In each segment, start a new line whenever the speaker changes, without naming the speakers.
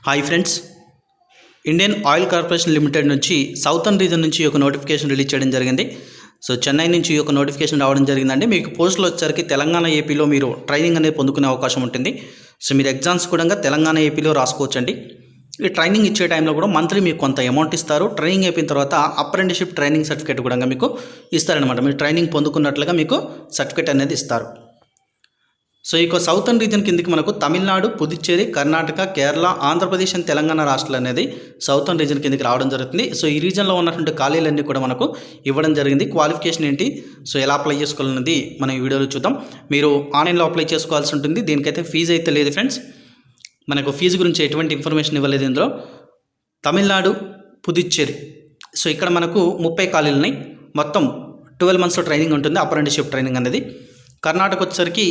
Hi friends, Indian oil corporation limited నుంచి southern reason నుంచి ఒక నోటిఫికేషన్ రిలీజ్ చేయడం జరిగింది. సో చెన్నై నుంచి ఒక నోటిఫికేషన్ రావడం జరిగిందండి. మీకు పోస్టులు వచ్చేసరికి తెలంగాణ ఏపీలో మీరు ట్రైనింగ్ అనేది పొందుకునే అవకాశం ఉంటుంది. సో మీరు ఎగ్జామ్స్ కూడా తెలంగాణ ఏపీలో రాసుకోవచ్చండి. ఈ ట్రైనింగ్ ఇచ్చే టైంలో కూడా మంత్లీ మీకు కొంత అమౌంట్ ఇస్తారు. ట్రైనింగ్ అయిపోయిన తర్వాత అప్రెంటిస్షిప్ ట్రైనింగ్ సర్టిఫికేట్ కూడా మీకు ఇస్తారనమాట. మీరు ట్రైనింగ్ పొందుకున్నట్లుగా మీకు సర్టిఫికేట్ అనేది ఇస్తారు. సో ఇక సౌతర్న్ రీజన్ కిందకి మనకు తమిళనాడు, పుదుచ్చేరి, కర్ణాటక, కేరళ, ఆంధ్రప్రదేశ్ అండ్ తెలంగాణ రాష్ట్రాలు అనేది సౌతర్న్ రీజన్ కిందకి రావడం జరుగుతుంది. సో ఈ రీజన్లో ఉన్నటువంటి ఖాళీలన్నీ కూడా మనకు ఇవ్వడం జరిగింది. క్వాలిఫికేషన్ ఏంటి, సో ఎలా అప్లై చేసుకోవాలన్నది మనం ఈ వీడియోలో చూద్దాం. మీరు ఆన్లైన్లో అప్లై చేసుకోవాల్సి ఉంటుంది. దీనికైతే ఫీజు అయితే లేదు ఫ్రెండ్స్. మనకు ఫీజు గురించి ఎటువంటి ఇన్ఫర్మేషన్ ఇవ్వలేదు ఇందులో. తమిళనాడు, పుదుచ్చేరి, సో ఇక్కడ మనకు 30 ఖాళీలు ఉన్నాయి. మొత్తం 12 మంత్స్లో ట్రైనింగ్ ఉంటుంది, అప్రెంటిస్షిప్ ట్రైనింగ్ అనేది. కర్ణాటక వచ్చేసరికి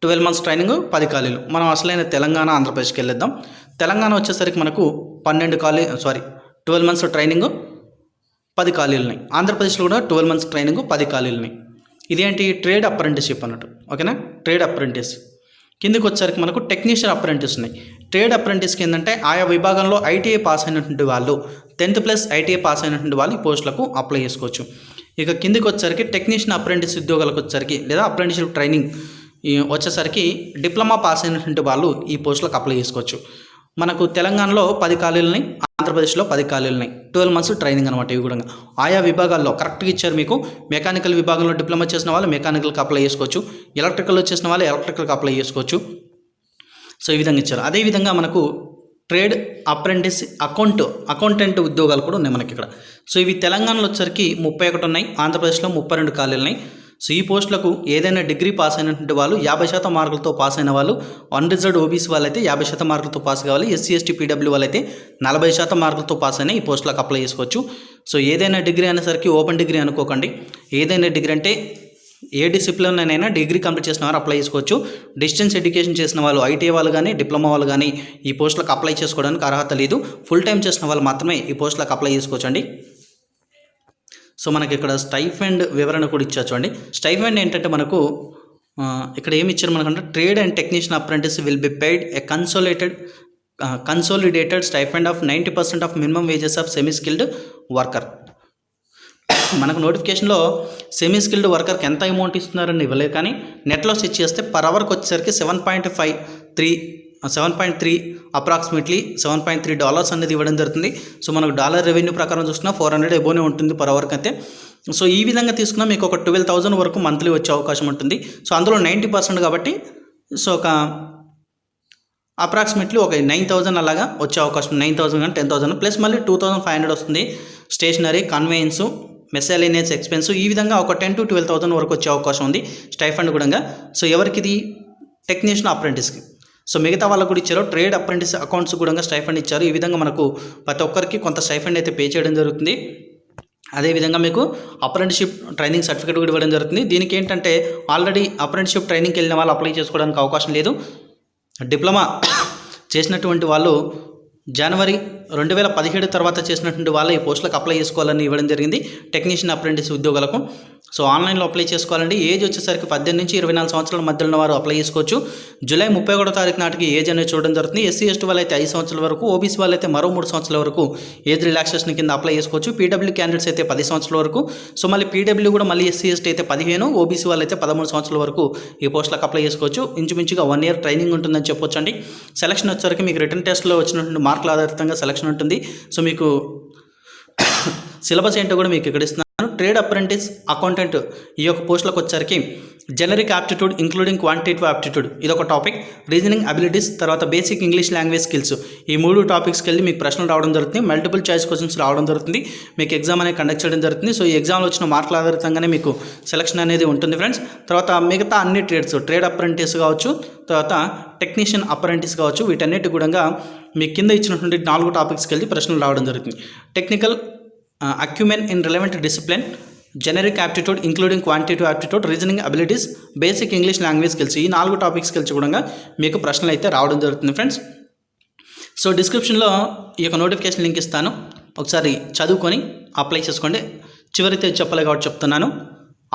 12 మంత్స్ ట్రైనింగ్, 10 ఖాళీలు. మనం అసలైన తెలంగాణ, ఆంధ్రప్రదేశ్కి వెళ్ళేద్దాం. తెలంగాణ వచ్చేసరికి మనకు 12 మంత్స్ ట్రైనింగ్, 10 ఖాళీలు ఉన్నాయి. ఆంధ్రప్రదేశ్లో కూడా 12 మంత్స్ ట్రైనింగ్, 10 ఖాళీలు ఉన్నాయి. ఇదేంటి, ట్రేడ్ అప్రెంటిస్షిప్ అన్నట్టు. ఓకేనా, ట్రేడ్ అప్రెంటిస్. కిందకి వచ్చేసరికి మనకు టెక్నీషియన్ అప్రెంటిస్ ఉన్నాయి. ట్రేడ్ అప్రెంటిస్కి ఏంటంటే ఆయా విభాగంలో ఐటీఐ పాస్ అయినటువంటి వాళ్ళు, 10th+ ఐటీఐ పాస్ అయినటువంటి వాళ్ళు ఈ పోస్టులకు అప్లై చేసుకోవచ్చు. ఇక కిందకి వచ్చేసరికి టెక్నీషియన్ అప్రెంటిస్ ఉద్యోగాలకు వచ్చేసరికి లేదా అప్రెంటిస్షిప్ ట్రైనింగ్ వచ్చేసరికి డిప్లొమా పాస్ అయినటువంటి వాళ్ళు ఈ పోస్టులకు అప్లై చేసుకోవచ్చు. మనకు తెలంగాణలో 10 ఖాళీలని, ఆంధ్రప్రదేశ్లో 10 ఖాళీలని, 12 మంత్స్ ట్రైనింగ్ అనమాట. ఇవి కూడా ఆయా విభాగాల్లో కరెక్ట్గా ఇచ్చారు మీకు. మెకానికల్ విభాగంలో డిప్లొమా చేసిన వాళ్ళు మెకానికల్కి అప్లై చేసుకోవచ్చు. ఎలక్ట్రికల్లో చేసిన వాళ్ళు ఎలక్ట్రికల్కి అప్లై చేసుకోవచ్చు. సో ఈ విధంగా ఇచ్చారు. అదేవిధంగా మనకు ట్రేడ్ అప్రెంటిస్ అకౌంటెంట్ ఉద్యోగాలు కూడా ఉన్నాయి మనకి ఇక్కడ. సో ఇవి తెలంగాణలో వచ్చేసరికి 31 ఉన్నాయి, ఆంధ్రప్రదేశ్లో 32 ఖాళీలు ఉన్నాయి. సో ఈ పోస్టులకు ఏదైనా డిగ్రీ పాస్ అయినటువంటి వాళ్ళు 50% మార్కులతో పాస్ అయిన వాళ్ళు, అన్రిజర్వ్డ్ ఓబీసీ వాళ్ళైతే 50% మార్కులతో పాస్ కావాలి. ఎస్సీ ఎస్టీ పీడబ్ల్యూ వాళ్ళైతే 40% మార్కులతో పాస్ అయినా ఈ పోస్టులకు అప్లై చేసుకోవచ్చు. సో ఏదైనా డిగ్రీ అనేసరికి ఓపెన్ డిగ్రీ అనుకోకండి. ఏదైనా డిగ్రీ అంటే ఏ డిసిప్లిన్ అయినా డిగ్రీ కంప్లీట్ చేసిన వారు అప్లై చేసుకోవచ్చు. డిస్టెన్స్ ఎడ్యుకేషన్ చేసిన వాళ్ళు, ఐటీఐ వాళ్ళు కానీ, డిప్లొమా వాళ్ళు కానీ ఈ పోస్టులకు అప్లై చేసుకోవడానికి అర్హత లేదు. ఫుల్ టైం చేసిన వాళ్ళు మాత్రమే ఈ పోస్టులకు అప్లై చేసుకోవచ్చు అండి. సో మనకి ఇక్కడ స్టైఫండ్ వివరణ కూడా ఇచ్చారు చూడండి. స్టైఫండ్ ఏంటంటే మనకు ఇక్కడ ఏమి ఇచ్చారు మనకంటే, trade and technician apprentice will be paid A consolidated stipend of 90% of minimum wages of semi skilled worker. మనకు నోటిఫికేషన్లో సెమీ స్కిల్డ్ వర్కర్కి ఎంత అమౌంట్ ఇస్తున్నారని ఇవ్వలేదు, కానీ నెట్లో సెర్చ్ చేస్తే పర్ అవర్కి వచ్చేసరికి 7.3 అప్రాక్సిమేట్లీ $7.3 అనేది ఇవ్వడం జరుగుతుంది. సో మనకు డాలర్ రెవెన్యూ ప్రకారం చూసినా 400 ఎబోనే ఉంటుంది పర్ అవర్కి అయితే. సో ఈ విధంగా తీసుకున్నా మీకు ఒక 12,000 వరకు మంత్లీ వచ్చే అవకాశం ఉంటుంది. సో అందులో 90% కాబట్టి సో ఒక అప్రాక్సిమేట్లీ ఒక 9,000 అలాగా వచ్చే అవకాశం. 9,000 కానీ 10,000 ప్లస్ మళ్ళీ 2,500 వస్తుంది స్టేషనరీ, కన్వేయన్సు, మెసేలినియస్ ఎక్స్పెన్స్. ఈ విధంగా ఒక 10,000 to 12,000 వరకు వచ్చే అవకాశం ఉంది స్టైఫండ్ కూడా. సో ఎవరికి ఇది, టెక్నీషియన్ అప్రెంటిస్కి. సో మిగతా వాళ్ళకు కూడా ఇచ్చారు. ట్రేడ్ అప్రెంటిస్ అకౌంట్స్ కూడా స్టైఫండ్ ఇచ్చారు. ఈ విధంగా మనకు ప్రతి ఒక్కరికి కొంత స్టైఫండ్ అయితే పే చేయడం జరుగుతుంది. అదేవిధంగా మీకు అప్రెంటిస్షిప్ ట్రైనింగ్ సర్టిఫికేట్ కూడా ఇవ్వడం జరుగుతుంది. దీనికి ఏంటంటే ఆల్రెడీ అప్రెంటిస్షిప్ ట్రైనింగ్కి వెళ్ళిన వాళ్ళు అప్లై చేసుకోవడానికి అవకాశం లేదు. డిప్లొమా చేసినటువంటి వాళ్ళు జనవరి 2017 తర్వాత చేసినటువంటి వాళ్ళు ఈ పోస్టులకు అప్లై చేసుకోవాలని ఇవ్వడం జరిగింది టెక్నీషియన్ అప్రెంటిస్ ఉద్యోగాలకు. సో ఆన్లైన్లో అప్లై చేసుకోవాలండి. ఏజ్ వచ్చేసరికి 18 నుంచి 24 సంవత్సరాల మధ్యలో ఉన్న వారు అప్లై చేసుకోవచ్చు. జూలై 31వ తారీఖు నాటికి ఏజ్ అనేది చూడడం జరుగుతుంది. ఎస్సీ ఎస్టీ వాళ్ళైతే 5 సంవత్సరాల వరకు, ఓబీసీ వాళ్ళైతే మరో 3 సంవత్సరాల వరకు ఏజ్ రిలాక్సేషన్ కింద అప్లై చేసుకోవచ్చు. పీడబ్ల్యూ క్యాండిడేట్స్ అయితే 10 సంవత్సరాల వరకు. సో మళ్ళీ పీడబ్ల్యూ కూడా మళ్ళీ ఎస్సీ ఎస్టీ అయితే 15, ఓబీసీ వాళ్ళైతే 13 సంవత్సరాల వరకు ఈ పోస్టులకు అప్లై చేసుకోవచ్చు. ఇంచుమించుగా 1 year ట్రైనింగ్ ఉంటుందని చెప్పొచ్చు అండి. సెలక్షన్ వచ్చేసరికి మీకు రిటర్న్ టెస్ట్లో వచ్చినటువంటి మార్కుల ఆధారితంగా సెలక్షన్ ఉంటుంది. సో మీకు సిలబస్ ఏంటో కూడా మీకు ఇక్కడ ఇస్తున్నాను. ట్రేడ్ అప్రెంటిస్ అకౌంటెంట్ ఈ యొక్క పోస్టులకు వచ్చేసరికి generic aptitude including quantitative aptitude ఇదొక టాపిక్, రీజనింగ్ అబిలిటీస్, తర్వాత బేసిక్ ఇంగ్లీష్ లాంగ్వేజ్ స్కిల్స్, ఈ 3 టాపిక్స్కి వెళ్ళి మీకు ప్రశ్నలు రావడం జరుగుతుంది. మల్టిపుల్ చాయిస్ క్వశ్చన్స్ రావడం జరుగుతుంది. మీకు ఎగ్జామ్ అనేది కండక్ట్ చేయడం జరుగుతుంది. సో ఈ ఎగ్జామ్లో వచ్చిన మార్కుల ఆధారితంగానే మీకు సెలక్షన్ అనేది ఉంటుంది ఫ్రెండ్స్. తర్వాత మిగతా అన్ని ట్రేడ్స్, ట్రేడ్ అప్రెంటిస్ కావచ్చు, తర్వాత టెక్నీషియన్ అప్రెంటిస్ కావచ్చు, వీటన్నిటి కూడా మీ కింద ఇచ్చినటువంటి 4 టాపిక్స్కి వెళ్ళి ప్రశ్నలు రావడం జరుగుతుంది. Technical acumen in relevant discipline, generic aptitude including quantitative aptitude, reasoning abilities, basic English language skills, ఈ 4 టాపిక్స్కి వెళ్ళి కూడా మీకు ప్రశ్నలు అయితే రావడం జరుగుతుంది ఫ్రెండ్స్. సో డిస్క్రిప్షన్లో ఈ యొక్క నోటిఫికేషన్ లింక్ ఇస్తాను, ఒకసారి చదువుకొని అప్లై చేసుకోండి. చివరితే చెప్పలే కాబట్టి చెప్తున్నాను.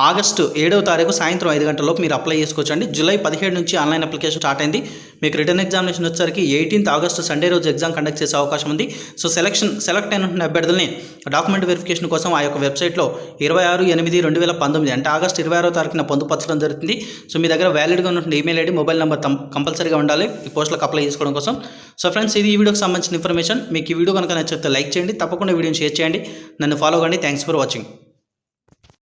ఆగస్టు 7వ తారీఖు సాయంత్రం 5 గంటలలోపు మీరు అప్లై చేసుకోవచ్చండి. జూలై 17 నుంచి ఆన్లైన్ అప్లికేషన్ స్టార్ట్ అయింది. మీకు రిటర్న్ ఎగ్జామినేషన్ వచ్చేసరికి 18th ఆగస్టు సండే రోజు ఎగ్జామ్ కండక్ట్ చేసే అవకాశం ఉంది. సో సెలెక్ట్ అయిన అభ్యర్థుల్ని డాక్యుమెంట్ వెరిఫికేషన్ కోసం ఆ యొక్క వెబ్సైట్లో 26/8/2019 అంటే ఆగస్టు 26వ తారీఖున పొందుపరచడం జరుగుతుంది. సో మీ దగ్గర వ్యాలిడ్గా ఉన్న ఈమెయిల్ ఐడి, మొబైల్ నెంబర్ కంపల్సరీగా ఉండాలి ఈ పోస్టులకు అప్లై చేసుకోవడం కోసం. సో ఫ్రెండ్స్, ఇది ఈ వీడియోకి సంబంధించిన ఇన్ఫర్మేషన్. మీకు ఈ వీడియో కనుక నచ్చితే లైక్ చేయండి, తప్పకుండా వీడియోని షేర్ చేయండి, నన్ను ఫాలో కండి. Thanks for watching.